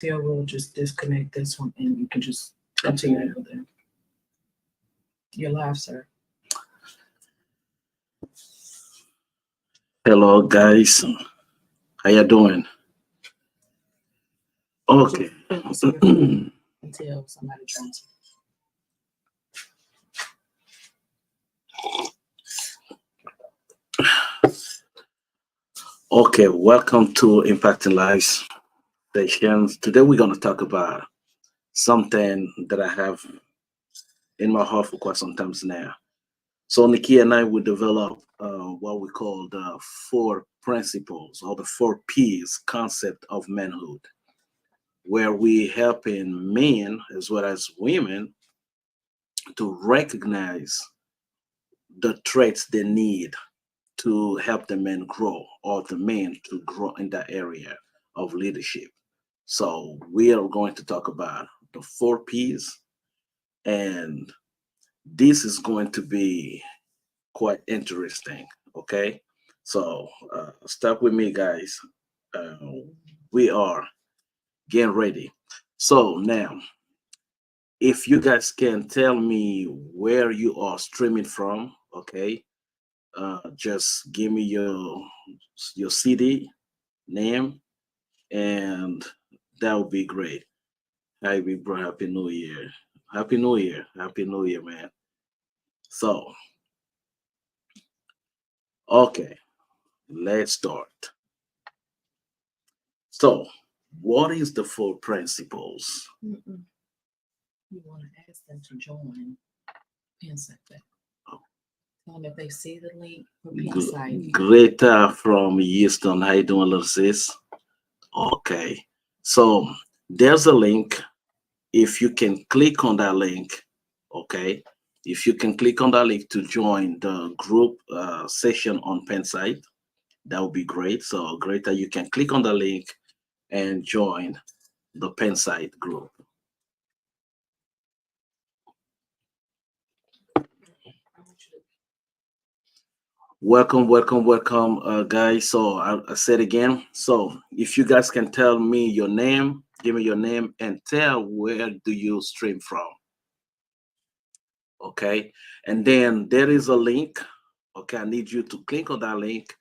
Yeah, we'll just disconnect this one and you can just continue with it. You're live, sir. Hello, guys. How you doing? Okay. Until somebody tries. Okay. Welcome to Impacting Lives Sessions. Today we're gonna talk about something that I have in my heart for quite some time now. So Nikki and I will develop what we call the four principles or the four P's concept of manhood, where we helping men as well as women to recognize the traits they need to help the men grow or the men to grow in that area of leadership. So we are going to talk about the four P's, and this is going to be quite interesting. Okay, so start with me, guys. Uh, we are getting ready. So now, if you guys can tell me where you are streaming from, okay, just give me your city name, and that would be great. Hi, big bro. Happy New Year. Happy New Year. Happy New Year, man. So, okay, let's start. So, what is the four principles? Mm-mm. You want to ask them to join Insight. Tell them if they see the link for Insight. Greta from Houston. How you doing, little sis? Okay. So, there's a link. If you can click on that link, okay, if you can click on that link to join the group session on Pensite, that would be great. So Greta, you can click on the link and join the Pensite group. Welcome, welcome, welcome, guys. So I said again. So if you guys can tell me your name, give me your name, and tell where do you stream from. Okay, and then there is a link. Okay, I need you to click on that link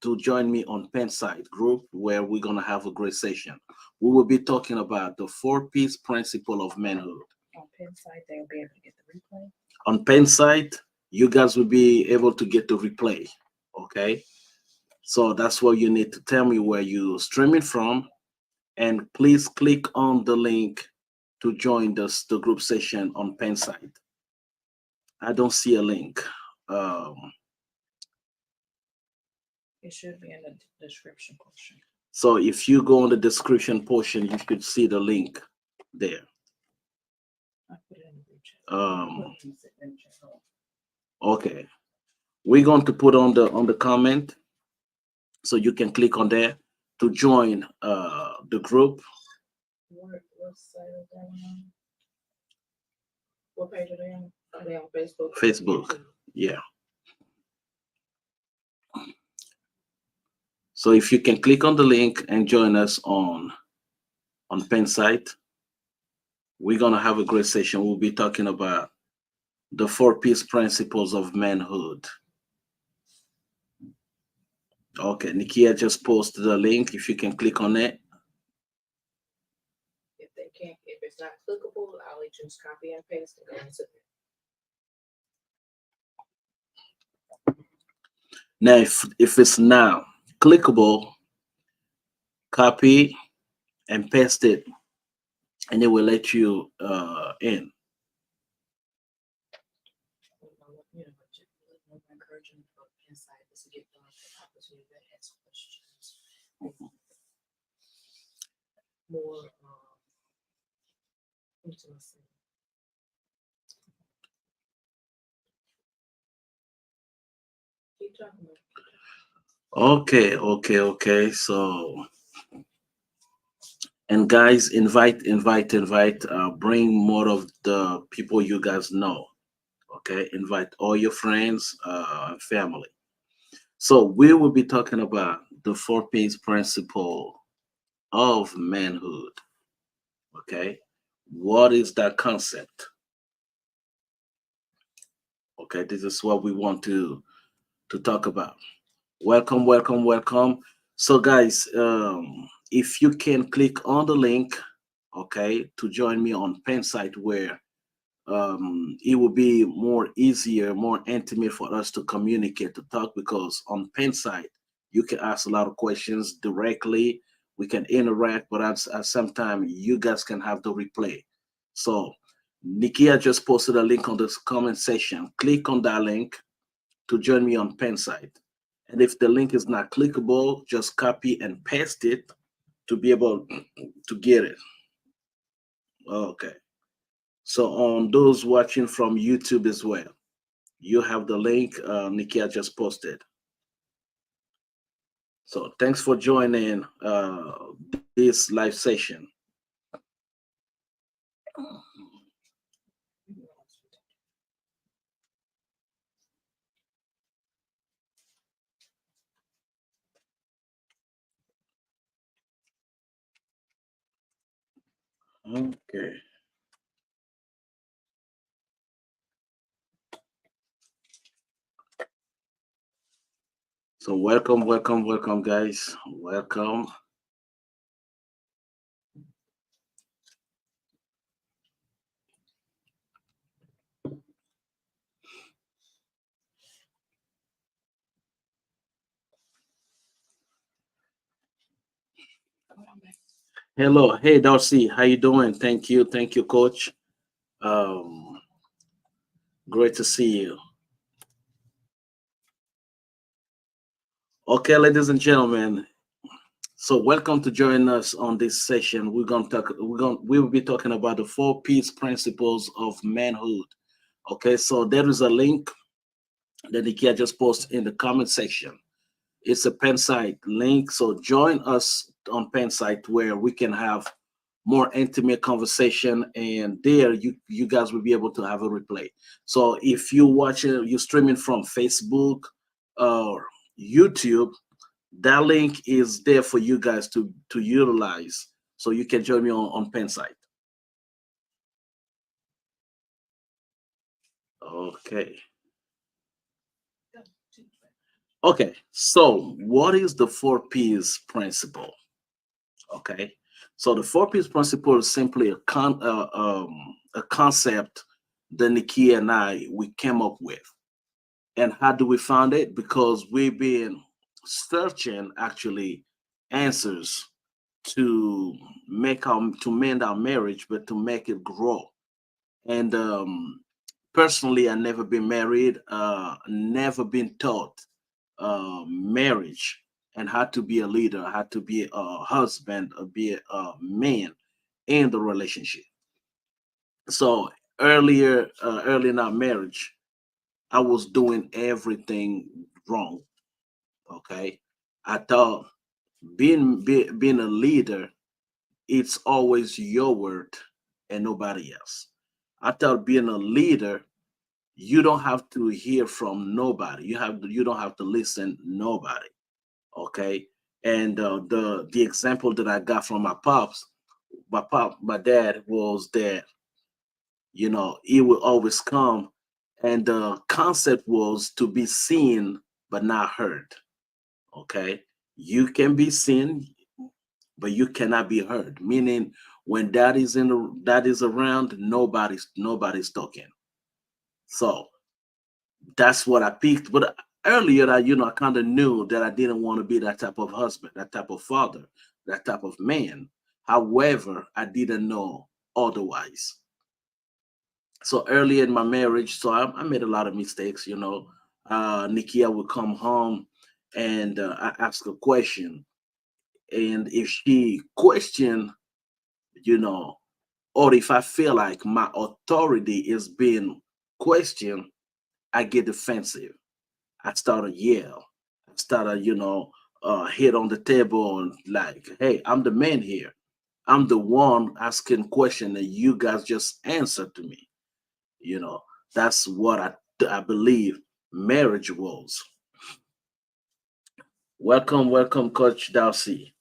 to join me on Penside group where we're gonna have a great session. We will be talking about the four-piece principle of manhood. On Penside, they'll be able to get the replay. On Penside, you guys will be able to get the replay. Okay, so that's what you need to tell me where you streaming from, and please click on the link to join the group session on Penside. I don't see a link. Um, It should be in the description portion. so if you go on the description portion, you should see the link there. I put it in the group chat. Um, okay, we're going to put on the comment, so you can click on there to join the group. What site is that on? What page are they on? Are they on Facebook? Facebook, yeah. So if you can click on the link and join us on Pensite, we're gonna have a great session. We'll be talking about the four-piece principles of manhood. Okay, Nikia just posted the link. If you can click on it. If they can't, if it's not clickable, I'll just copy and paste and go and submit. Now, if it's now clickable, copy and paste it, and it will let you in. Encouraging for Insight is to get the opportunity to ask questions. More intimacy. Keep talking about it. Okay, okay, okay. So, and guys, invite. Bring more of the people you guys know. Okay, invite all your friends, and family. So we will be talking about the four-piece principle of manhood. Okay, what is that concept? Okay, this is what we want to talk about. Welcome, welcome, welcome. So, guys, if you can click on the link, okay, to join me on Pensite, where it will be more easier, more intimate for us to communicate, to talk, because on Pensite, you can ask a lot of questions directly. We can interact, but at the same time, you guys can have the replay. So, Nikia just posted a link on this comment section. Click on that link to join me on Pensite. And if the link is not clickable, just copy and paste it to be able to get it. Okay. So on those watching from YouTube as well, you have the link Nikia just posted. So thanks for joining this live session. Okay. So welcome, welcome, welcome, guys. Welcome. Hello, hey Darcy, how you doing? Thank you, Coach. Um, Great to see you. Okay, ladies and gentlemen, so welcome to join us on this session. We will be talking about the four P's principles of manhood. Okay, so there is a link that Nikia just posted in the comment section. It's a Pensite link, so join us on Pensite where we can have more intimate conversation, and there you guys will be able to have a replay. So if you're streaming from Facebook or YouTube, that link is there for you guys to utilize, so you can join me on Pensite. Okay. Okay. So what is the four P's principle? Okay. So the four P's principle is simply a concept that Nikia and we came up with. And how do we find it? Because we've been searching actually answers to to mend our marriage, but to make it grow. And personally, I never been married, never been taught marriage and how to be a leader, how to be a husband, or be a man in the relationship. So early in our marriage, I was doing everything wrong. Okay, I thought being a leader, it's always your word and nobody else. I thought being a leader, you don't have to hear from nobody. You don't have to listen nobody. Okay, and the example that I got from my dad was that he will always come, and the concept was to be seen but not heard. Okay, you can be seen but you cannot be heard, meaning when that is around, nobody's talking. So that's what I picked. But earlier, I kind of knew that I didn't want to be that type of husband, that type of father, that type of man. However, I didn't know otherwise. So early in my marriage, so I made a lot of mistakes. Nikia would come home, and I ask a question, and if she questioned, you know, or if I feel like my authority is being questioned, I get defensive. I started yell. I started, hit on the table and like, hey, I'm the man here. I'm the one asking question and you guys just answer to me. You know, that's what I believe marriage was. Welcome, welcome, Coach Darcy.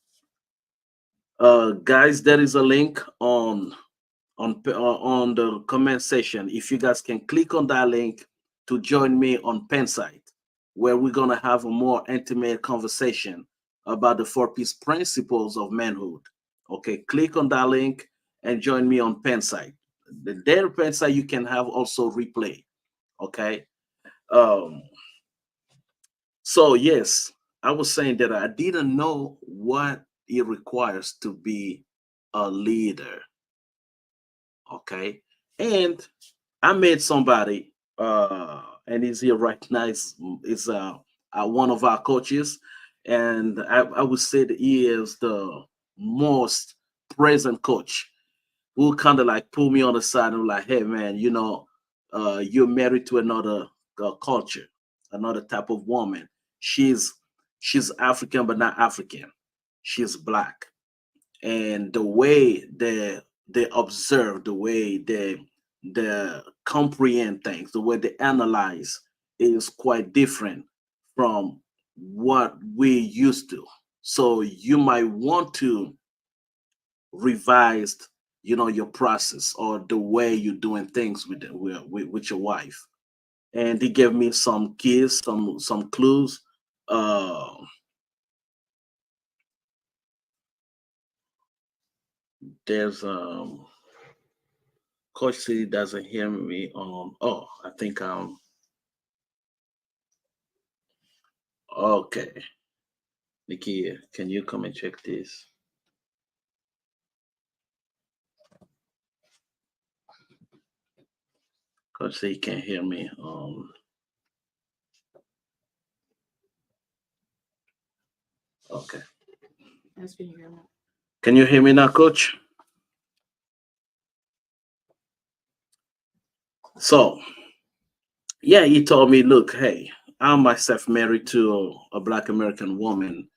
Guys, there is a link on the comment section. If you guys can click on that link to join me on Pensite, where we're gonna have a more intimate conversation about the four-piece principles of manhood. Okay, click on that link and join me on Pensite. The there Pensite you can have also replay. Okay. Um, so yes, I was saying that I didn't know what it requires to be a leader. Okay. And I met somebody, and he's here right now. Is one of our coaches, and I would say that he is the most present coach who kind of like pull me on the side and like, hey man, you're married to another culture, another type of woman. She's she's African but not African. She's black, and the way they observe, the way they comprehend things, the way they analyze is quite different from what we used to. So you might want to revise, your process or the way you're doing things with your wife. And he gave me some keys, some clues. Uh, there's Coach C doesn't hear me on. Oh, I think okay. Nikki, can you come and check this? Coach C can't hear me. Okay. As can you hear me? Can you hear me now, Coach? So yeah, he told me, look, hey, I'm myself married to a Black American woman,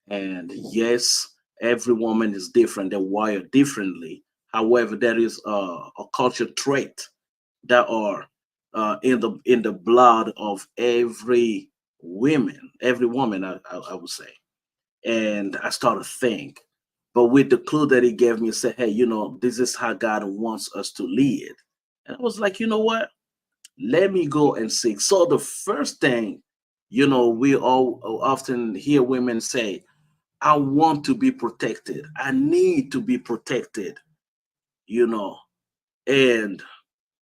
and yes, every woman is different. They're wired differently. However, there is a culture trait that are in the blood of every woman, I would say. And I started to think, but with the clue that he gave me, said, hey, this is how God wants us to lead. And I was like, you know what? Let me go and seek. So the first thing, we all often hear women say, I want to be protected. I need to be protected, you know. And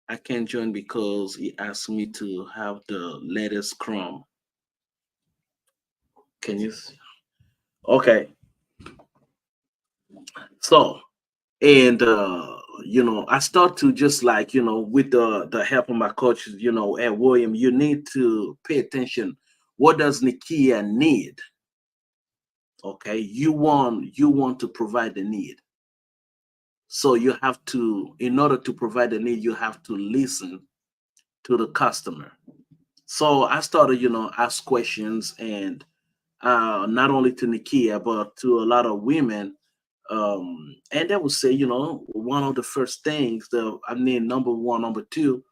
I can't join because he asked me to have the latest Chrome. Can you see? Okay. So, and I start to just like, with the help of my coaches, and William, you need to pay attention. What does Nikia need? Okay, you want to provide the need, so you have to, in order to provide the need, you have to listen to the customer. So I started, ask questions, and not only to Nikia but to a lot of women, and they would say, one of the first things, number one, number two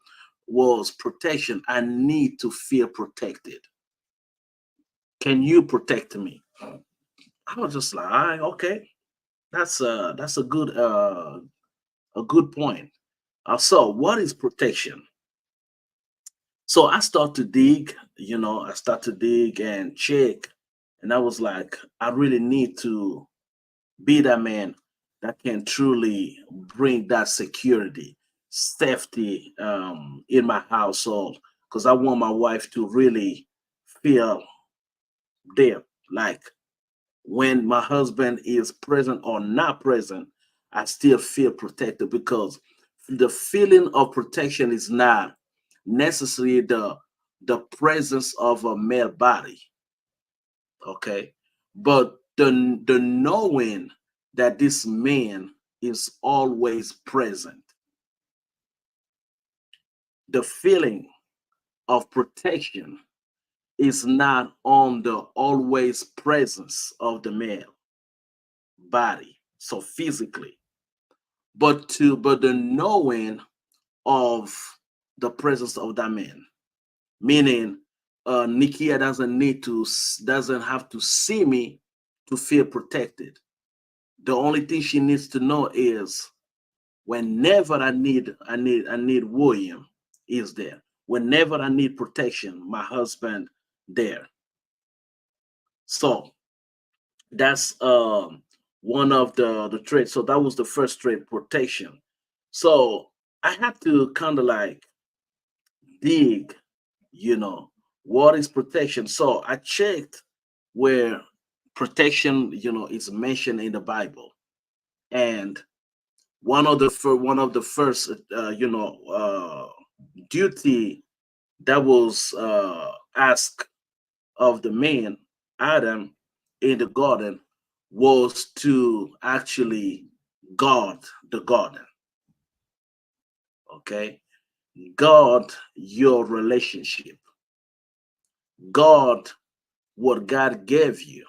was protection. I need to feel protected. Can you protect me? I was just like, all right, okay, that's a good point. So, what is protection? So I start to dig, I start to dig and check, and I was like, I really need to be that man that can truly bring that security, safety in my household, because I want my wife to really feel there, like when my husband is present or not present, I still feel protected, because the feeling of protection is not necessarily the presence of a male body, okay, but the knowing that this man is always present, the feeling of protection is not on the always presence of the male body, so physically, but the knowing of the presence of that man, meaning Nikia doesn't have to see me to feel protected. The only thing she needs to know is whenever I need William is there. Whenever I need protection, my husband there. So that's one of the traits. So that was the first trait, protection. So I had to kind of like dig, you know, what is protection. So I checked where protection, is mentioned in the Bible, and one of the first duty that was asked of the man Adam in the garden was to actually guard the garden. Okay, guard your relationship, guard what God gave you,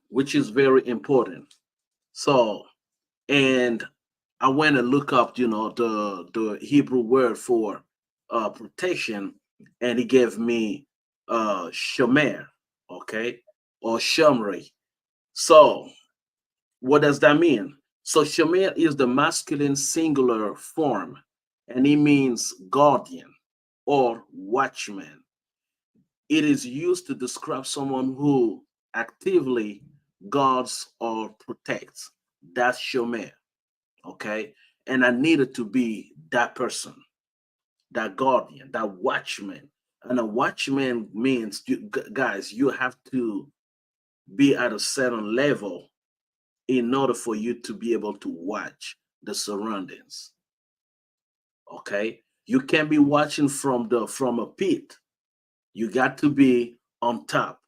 which is very important. So, and I went and look up, the Hebrew word for protection, and he gave me shomer, okay, or shomri. So, what does that mean? So, shomer is the masculine singular form, and it means guardian or watchman. It is used to describe someone who actively guards or protects. That's shomer, okay? And I needed to be that person, that guardian, that watchman. And a watchman means, guys, you have to be at a certain level in order for you to be able to watch the surroundings. Okay, you can't be watching from a pit. You got to be on top.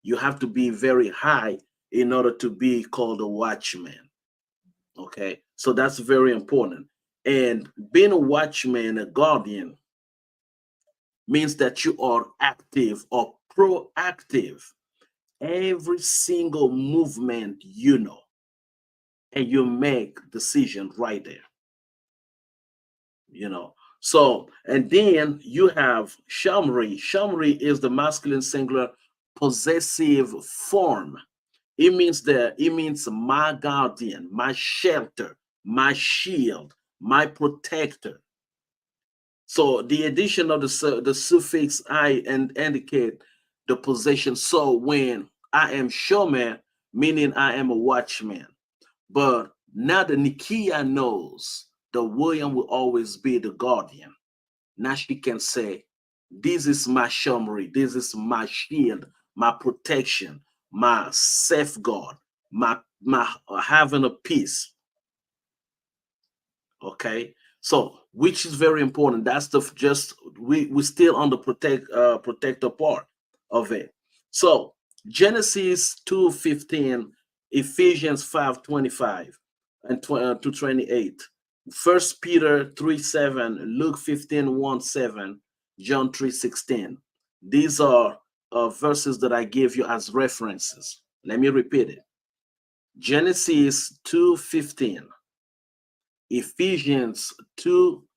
You have to be very high in order to be called a watchman. Okay, so that's very important. And being a watchman, a guardian, means that you are active or proactive. Every single movement and you make decision right there. So, and then you have shamri. Shamri is the masculine singular possessive form. It means my guardian, my shelter, my shield, my protector. So the addition of the suffix I and indicate the possession. So when I am showman, meaning I am a watchman. But now the Nikia knows the William will always be the guardian. Now she can say, this is my shomri, this is my shield, my protection, my safeguard, my having a peace. Okay, so which is very important. That's the just we still on the protector part of it. So Genesis 2:15, Ephesians 5:25 and to 28, First Peter 3:7, Luke 15:1-7, John 3:16. These are verses that I gave you as references. Let me repeat it. Genesis 2:15, Ephesians 2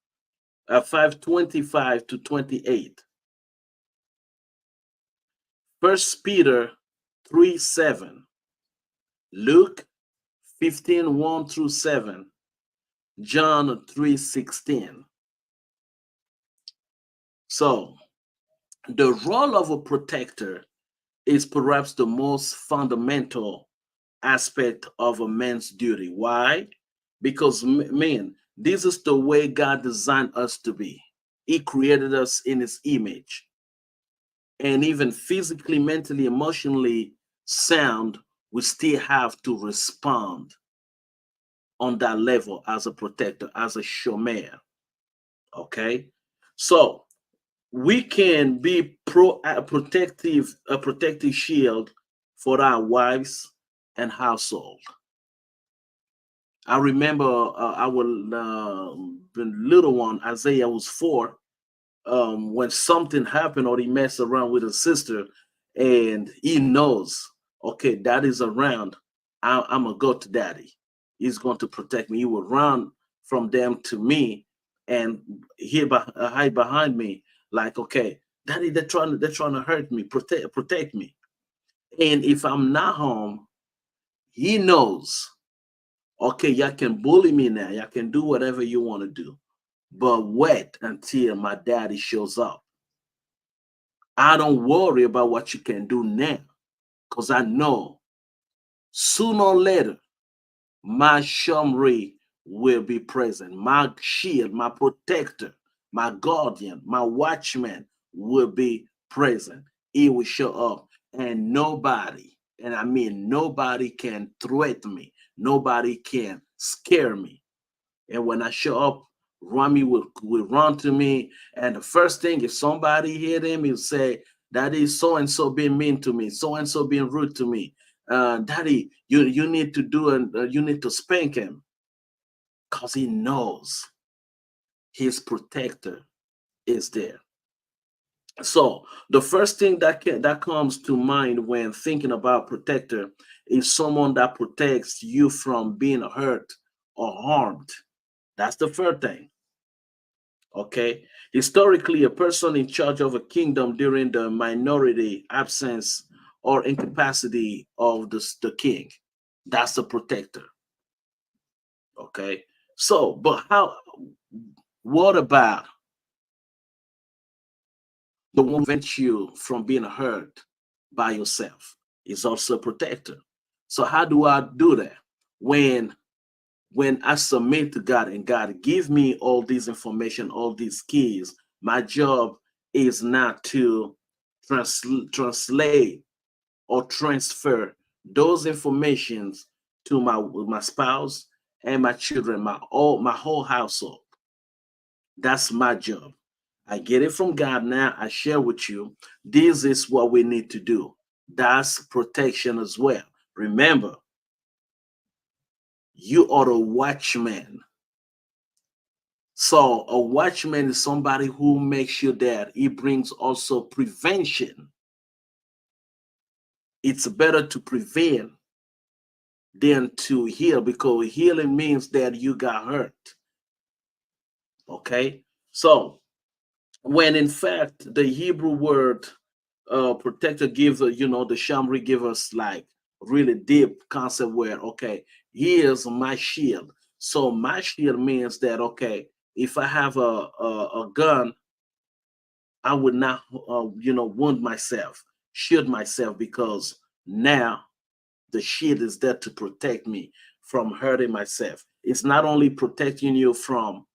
5:25 to 28, First Peter 3:7, Luke 15:1-7, John 3:16. So the role of a protector is perhaps the most fundamental aspect of a man's duty. Why? Because man, this is the way God designed us to be. He created us in his image. And even physically, mentally, emotionally sound, we still have to respond on that level as a protector, as a shomer. Okay. So we can be a protective shield for our wives and household. I remember our little one, Isaiah, was 4, when something happened or he messed around with his sister and he knows, okay, daddy's around, I'm gonna go to daddy. He's going to protect me. He will run from them to me and hide behind me, like, okay, daddy, they're trying to hurt me, protect me. And if I'm not home, he knows, okay, y'all can bully me now. Y'all can do whatever you want to do. But wait until my daddy shows up. I don't worry about what you can do now. Because I know sooner or later, my Shamri will be present. My shield, my protector, my guardian, my watchman will be present. He will show up. And nobody, and I mean nobody can threaten me. Nobody can scare me. And when I show up, Rami will run to me. And the first thing, if somebody hit him, he'll say, Daddy, so and so being mean to me, so and so being rude to me. Daddy, you need to do and you need to spank him because he knows his protector is there. So the first thing that comes to mind when thinking about protector is someone that protects you from being hurt or harmed. That's the first thing. Okay. Historically, a person in charge of a kingdom during the minority, absence, or incapacity of the king. That's the protector. Okay. So, but what about the one who prevents you from being hurt by yourself? Is also a protector. So how do I do that? When I submit to God and God give me all this information, all these keys, my job is not to translate or transfer those informations to my spouse and my children, my whole household. That's my job. I get it from God now. I share with you. This is what we need to do. That's protection as well. Remember, you are a watchman. So a watchman is somebody who makes sure that he brings also prevention. It's better to prevent than to heal because healing means that you got hurt. Okay. So when in fact the Hebrew word protector gives the Shamri give us like really deep concept where okay, here's my shield. So my shield means that okay, if I have a gun, I would not, wound myself, shield myself, because now the shield is there to protect me from hurting myself. It's not only protecting you from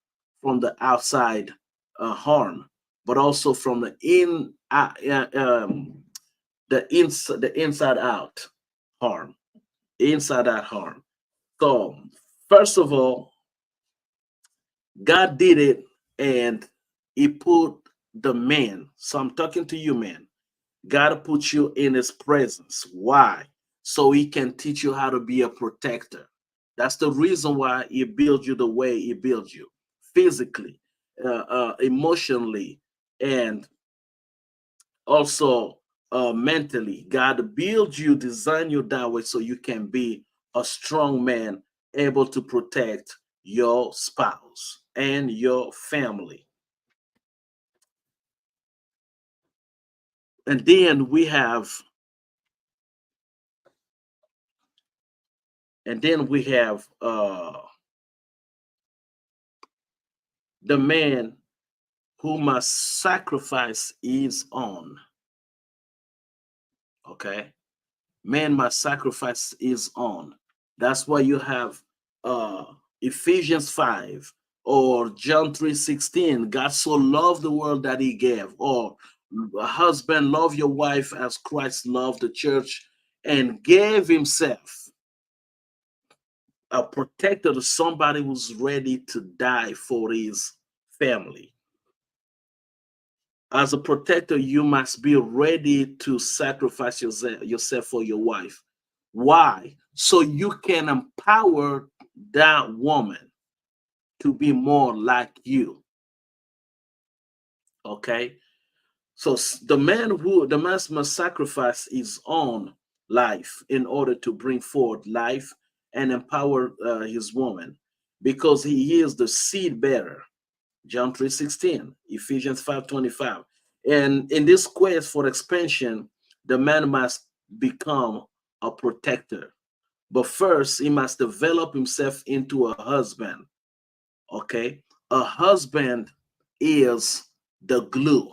the outside harm, but also from the inside out harm, inside out harm. So first of all, God did it, and He put the man. So I'm talking to you, man. God put you in his presence. Why? So he can teach you how to be a protector. That's the reason why he built you the way he built you, physically, emotionally, and also mentally. God built you, design you that way so you can be a strong man, able to protect your spouse and your family. And then we have the man who must sacrifice his own. Okay, man must sacrifice his own. That's why you have uh Ephesians 5 or John 3:16. God so loved the world that he gave. Or a husband, love your wife as Christ loved the church and gave himself. A protector to somebody who's ready to die for his family. As a protector, you must be ready to sacrifice yourself for your wife. Why? So you can empower that woman to be more like you. Okay. So the man must sacrifice his own life in order to bring forth life and empower his woman, because he is the seed bearer. John 3:16, Ephesians 5:25. And in this quest for expansion, the man must become a protector. But first, he must develop himself into a husband. Okay, a husband is the glue.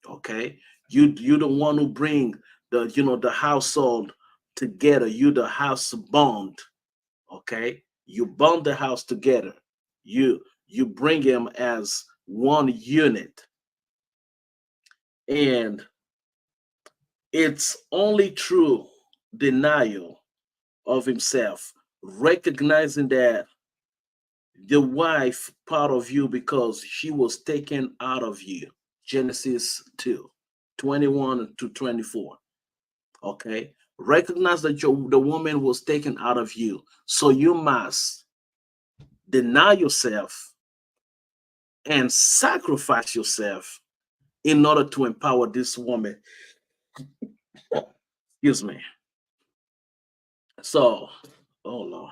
Okay, you the one who bring the household together. You the house bond. Okay, you bond the house together. You bring him as one unit, and it's only through denial of himself, recognizing that the wife part of you because she was taken out of you. Genesis 2:21 to 24. Okay. Recognize that the woman was taken out of you. So you must deny yourself and sacrifice yourself in order to empower this woman. Excuse me. So, oh Lord.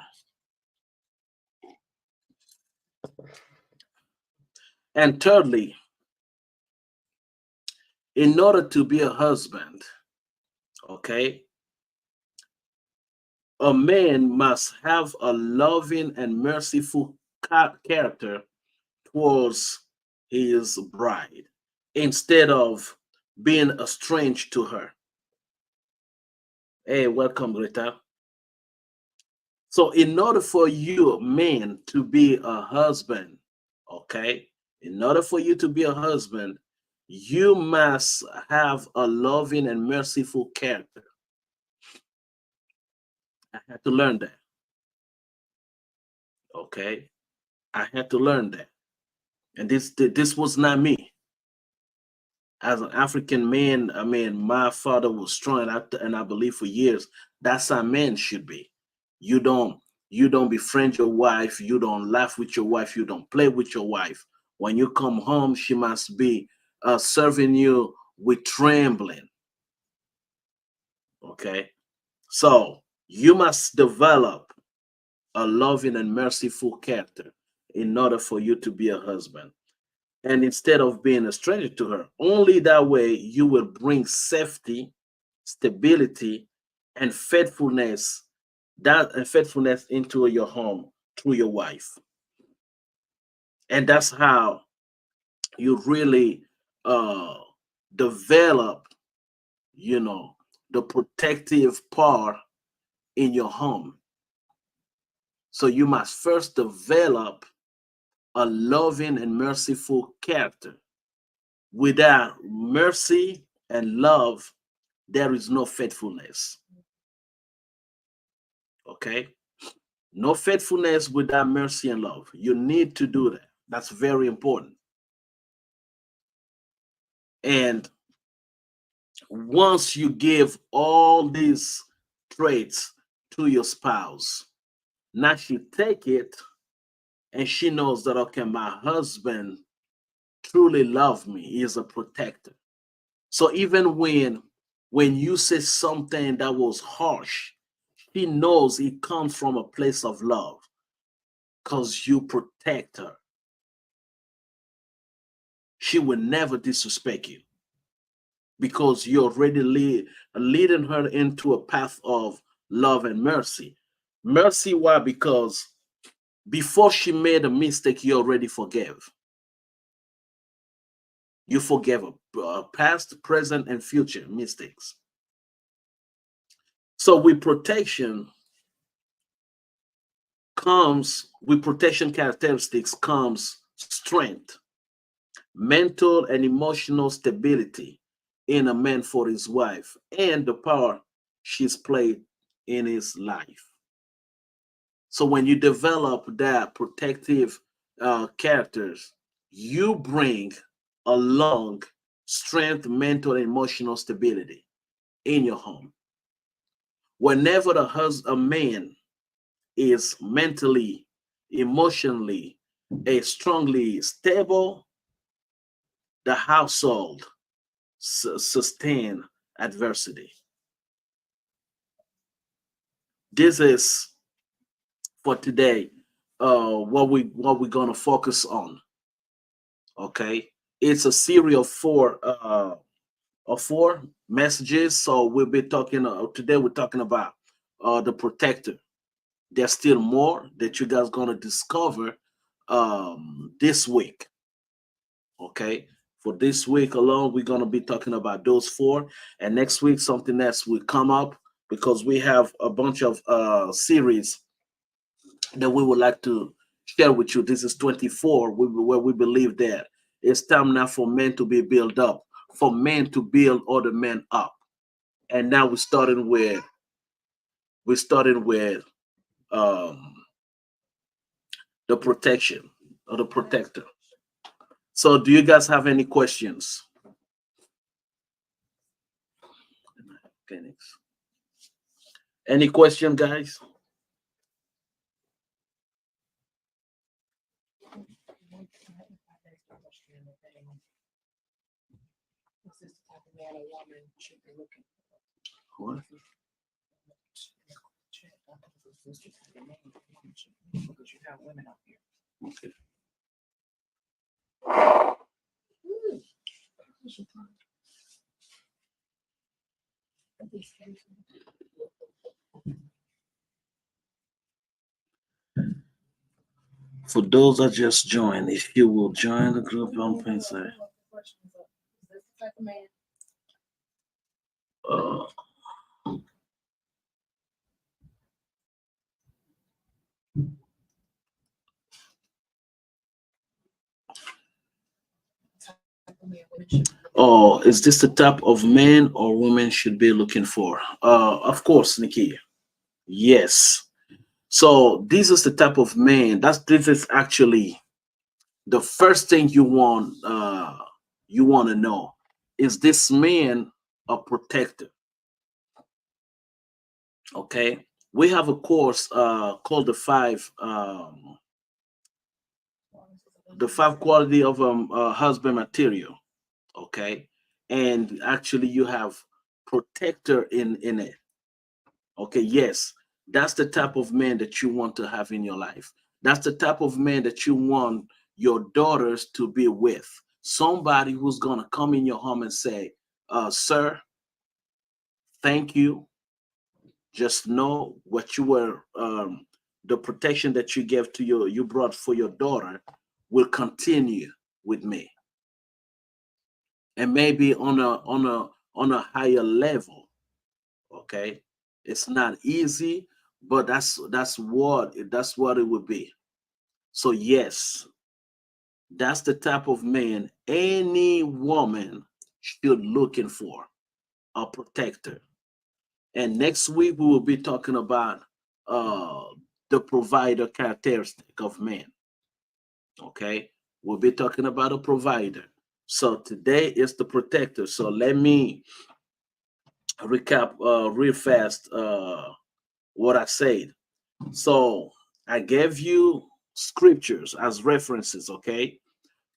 And thirdly, in order to be a husband, okay, a man must have a loving and merciful character towards his bride instead of being estranged to her. Hey, welcome, Greta. So, in order for you, man, to be a husband, okay, in order for you to be a husband, you must have a loving and merciful character. I had to learn that. Okay, I had to learn that, and this was not me. As an African man, I mean, my father was strong, and I believe for years that's how men should be. You don't you don't befriend your wife, you don't laugh with your wife, you don't play with your wife. When you come home, she must be serving you with trembling. Okay, so you must develop a loving and merciful character in order for you to be a husband. And instead of being a stranger to her, only that way you will bring safety, stability, and faithfulness into your home through your wife. And that's how you really uh develop, you know, the protective part in your home. So you must first develop a loving and merciful character. Without mercy and love, there is no faithfulness. Okay? No faithfulness without mercy and love. You need to do that. That's very important. And once you give all these traits to your spouse, now she take it and she knows that okay, my husband truly love me. He is a protector. So even when you say something that was harsh, she knows it comes from a place of love because you protect her. She will never disrespect you because you're already leading her into a path of love and mercy. Mercy, why? Because before she made a mistake, you already forgave. You forgave her past, present, and future mistakes. So with protection characteristics comes strength, mental and emotional stability in a man for his wife, and the power she's played in his life. So when you develop that protective characters, you bring along strength, mental, and emotional stability in your home. Whenever a man is mentally, emotionally, a strongly stable, the household sustain adversity. This is for today. What we're gonna focus on. Okay, it's a series of or 4 messages. So we'll be talking today. We're talking about the protector. There's still more that you guys gonna discover this week. Okay, for this week alone, we're gonna be talking about those 4, and next week something else will come up because we have a bunch of series that we would like to share with you. This is 24, where we believe that it's time now for men to be built up, for men to build other men up. And now we're starting with um, the protection or the protector. So, do you guys have any questions? Okay, next. Any question, guys? Is this the type of man a woman should be looking What? for? Check. I think this is the type of man a woman should be, because you have women out here. Okay. Ooh. What's your time? At least 30 seconds. For those that just joined, if you will join the group on Pensay. Is this the type of man? Uh, Type of man women should be looking oh, is this the type of man or woman should be looking for? Of course, Nikki. Yes. So this is the type of man. This is actually the first thing you want to know. Is this man a protector? Okay. We have a course called the five quality of husband material. Okay, and actually you have protector in it. Okay, yes, that's the type of man that you want to have in your life. That's the type of man that you want your daughters to be with. Somebody who's gonna come in your home and say, sir, thank you. Just know what you were the protection that you gave to you brought for your daughter will continue with me, and maybe on a higher level. Okay, it's not easy, but that's what it would be. So yes, that's the type of man any woman should looking for, a protector. And next week we will be talking about uh the provider characteristic of man. Okay, we'll be talking about a provider. So today is the protector. So let me recap real fast what I said. So I gave you scriptures as references, okay?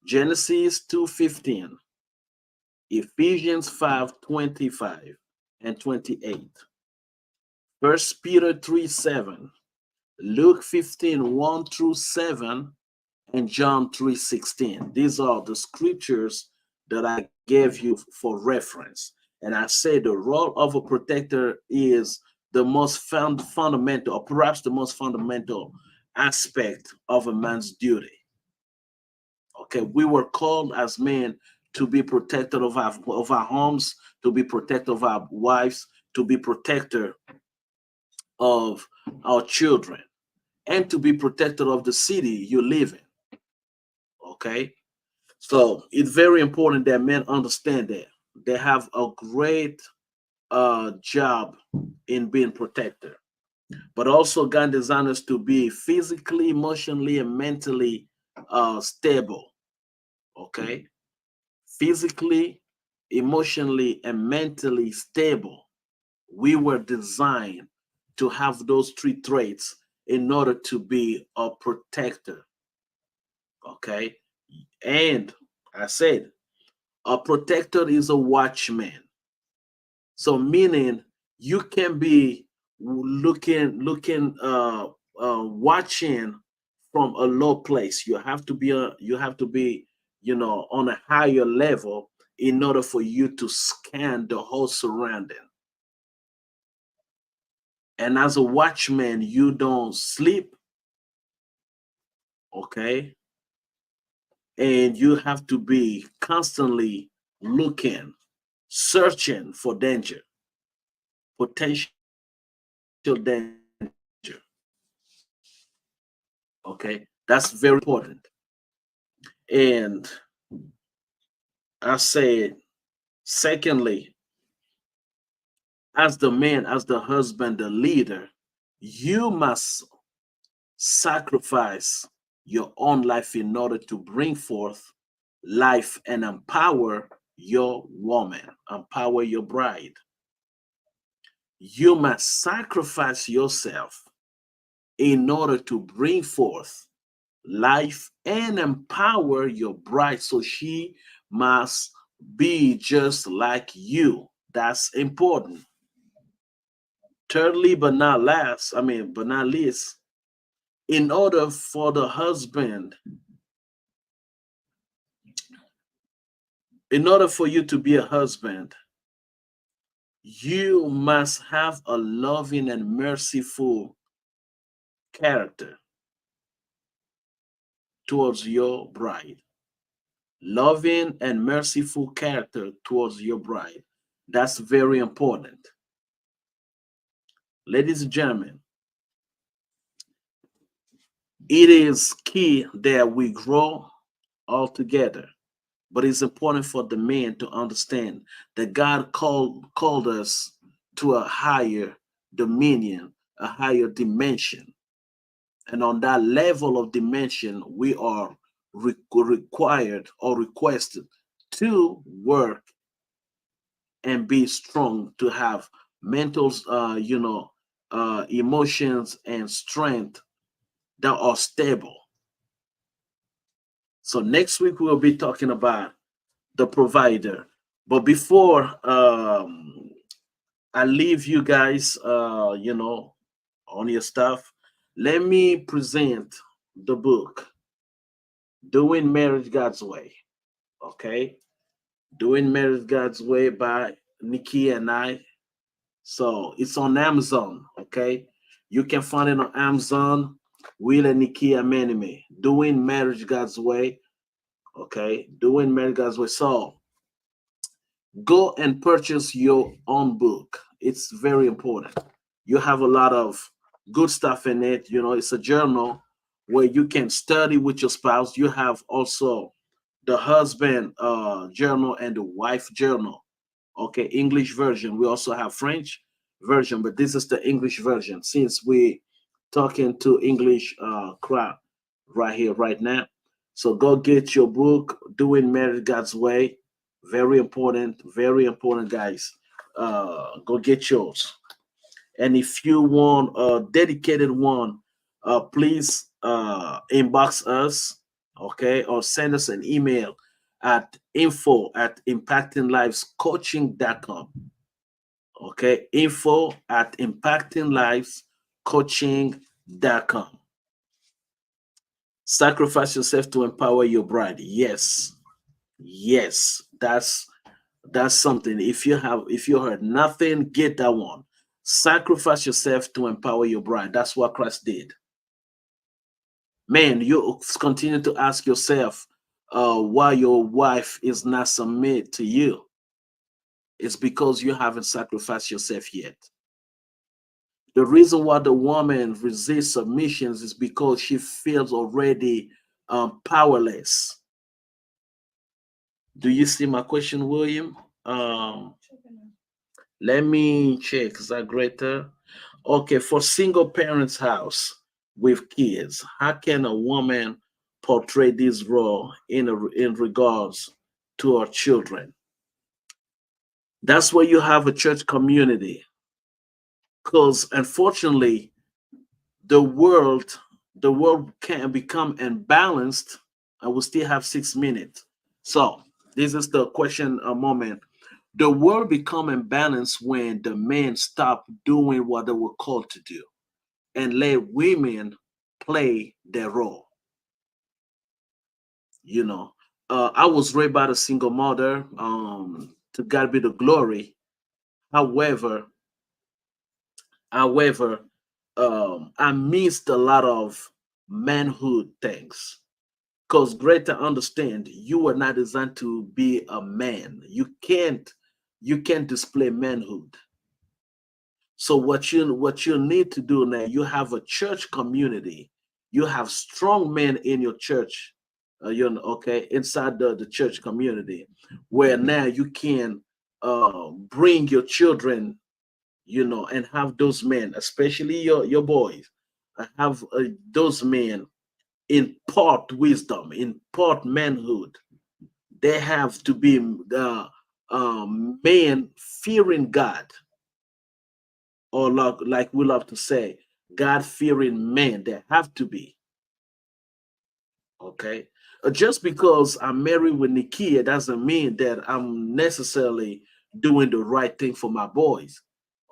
Genesis 2:15, Ephesians 5:25 and 28, First Peter 3:7, Luke 15:1 through 7, and John 3:16. These are the scriptures that I gave you for reference. And I say the role of a protector is the most fundamental, or perhaps the most fundamental aspect of a man's duty. Okay, we were called as men to be protector of our homes, to be protector of our wives, to be protector of our children, and to be protector of the city you live in. Okay, so it's very important that men understand that they have a great job in being protector, but also God designed us to be physically, emotionally, and mentally stable. Okay, physically, emotionally, and mentally stable. We were designed to have those 3 traits in order to be a protector. Okay, and I said a protector is a watchman. So meaning you can be watching from a low place. You have to be on a higher level in order for you to scan the whole surrounding. And as a watchman, you don't sleep, okay? And you have to be constantly looking, searching for danger, potential danger. Okay, that's very important. And I said, secondly, as the man, as the husband, the leader, you must sacrifice your own life in order to bring forth life and empower your woman, empower your bride. You must sacrifice yourself in order to bring forth life and empower your bride so she must be just like you. That's important. Thirdly, but not last, but not least, in order for the husband, in order for you to be a husband, you must have a loving and merciful character towards your bride. Loving and merciful character towards your bride. That's very important. Ladies and gentlemen, it is key that we grow all together, but it's important for the men to understand that God called us to a higher dominion, a higher dimension. And on that level of dimension, we are required or requested to work and be strong, to have mental, emotions and strength that are stable. So next week we'll be talking about the provider. But before I leave you guys, on your stuff, let me present the book, Doing Marriage God's Way. Okay, Doing Marriage God's Way by Nikki and I. So it's on Amazon. Okay, you can find it on Amazon. Will and Nikki Amenime, Doing Marriage God's Way. Okay, Doing Marriage God's Way. So go and purchase your own book. It's very important. You have a lot of good stuff in it. It's a journal where you can study with your spouse. You have also the husband journal and the wife journal. Okay, English version. We also have French version, but this is the English version since we talking to English crowd right here, right now. So go get your book, Doing Marriage God's Way. Very important, guys. Go get yours. And if you want a dedicated one, please inbox us, okay, or send us an email at info@impactinglivescoaching.com. Okay, info@impactinglivescoaching.com. Sacrifice yourself to empower your bride. Yes, yes, that's something. If you heard nothing, get that one. Sacrifice yourself to empower your bride. That's what Christ did. Man, you continue to ask yourself why your wife is not submit to you. It's because you haven't sacrificed yourself yet. The reason why the woman resists submissions is because she feels already powerless. Do you see my question, William? Let me check. Is that greater? Okay, for single parents' house with kids, how can a woman portray this role in regards to her children? That's where you have a church community, because unfortunately, the world the world can become imbalanced, and we still have 6 minutes. So this is the question a moment. The world become imbalanced when the men stop doing what they were called to do and let women play their role. You know, I was raised by a single mother. To God be the glory. However, however, I missed a lot of manhood things. Because greater understand, you were not designed to be a man. You can't display manhood. So what you need to do now, you have a church community, you have strong men in your church, okay, inside the church community, where now you can bring your children, and have those men, especially your boys, have those men impart wisdom, impart manhood. They have to be men fearing God, or like we love to say, God fearing men. They have to be, okay. Just because I'm married with Nikia doesn't mean that I'm necessarily doing the right thing for my boys,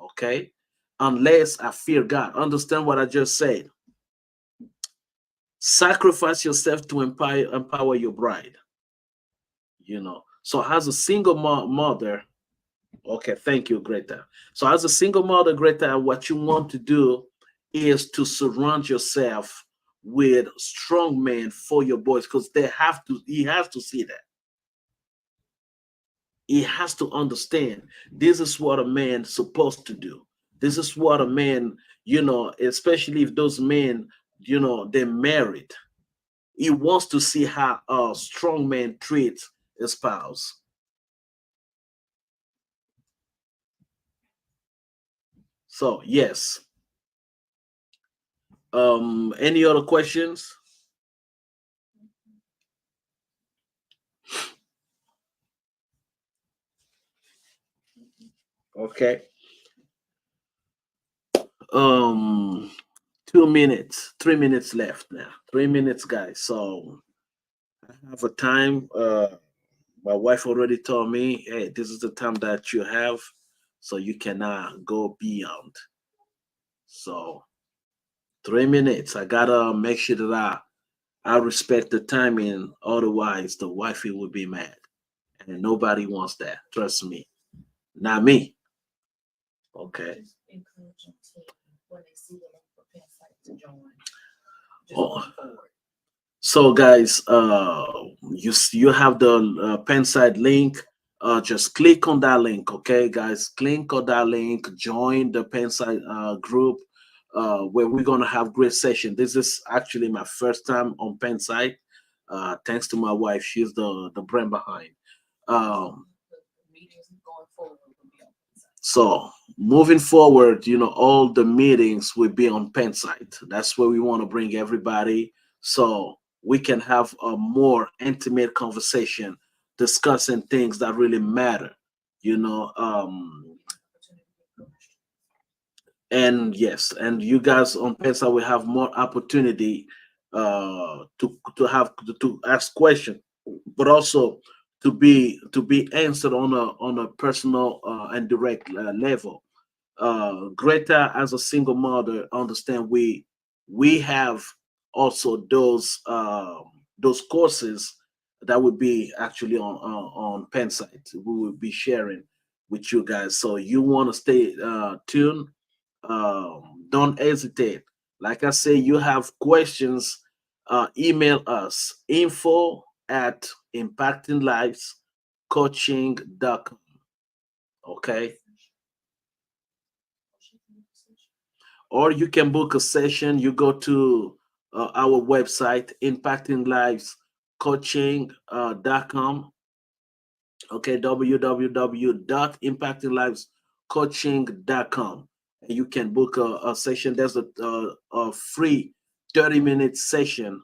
okay. Unless I fear God. Understand what I just said. Sacrifice yourself to empower your bride. So as a single mother, okay, thank you, Greta. So as a single mother, Greta, what you want to do is to surround yourself with strong men for your boys, because he has to see that. He has to understand this is what a man's supposed to do. This is what a man, especially if those men, they're married. He wants to see how a strong man treats his spouse. So yes. Any other questions? Okay. Um 2 minutes, 3 minutes left now. 3 minutes, guys. So I have a time. My wife already told me, hey, this is the time that you have, so you cannot go beyond. So 3 minutes. I gotta make sure that I respect the timing, otherwise the wifey would be mad. And nobody wants that. Trust me. Not me. Okay. Just encourage them to, when they see the link for Penn site to join, just Oh, going forward. so guys, you have the Penside link. Just click on that link, okay, guys. Click on that link. Join the Penside group, where we're gonna have great session. This is actually my first time on Penside. Thanks to my wife, she's the brain behind. Um, The meetings going forward will be on Penn site. So moving forward, all the meetings will be on Pensite. That's where we want to bring everybody, so we can have a more intimate conversation, discussing things that really matter. You know, Opportunity to go. and yes, and you guys on Pensite will have more opportunity to ask questions, but also to be answered on a personal and direct level. Greta, as a single mother, understand we have also those courses that would be actually on Penn site. We will be sharing with you guys. So you want to stay tuned. Don't hesitate. Like I say, you have questions. Email us info at impactinglivescoaching.com. Okay, or you can book a session. You go to our website, impactinglivescoaching.com. Okay, www.impactinglivescoaching.com. And you can book a session. There's a free 30-minute session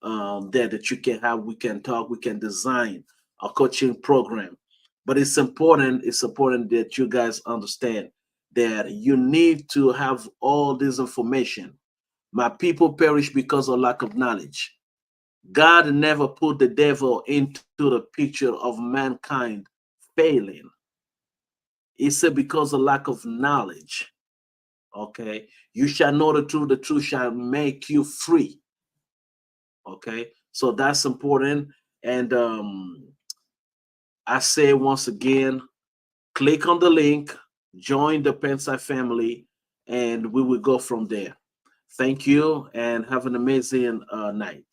there that you can have. We can talk, we can design a coaching program. But it's important that you guys understand that you need to have all this information. My people perish because of lack of knowledge. God never put the devil into the picture of mankind failing. He said, because of lack of knowledge. Okay. You shall know the truth shall make you free. Okay. So that's important. And I say once again, click on the link, join the Pensai family, and we will go from there. Thank you and have an amazing night.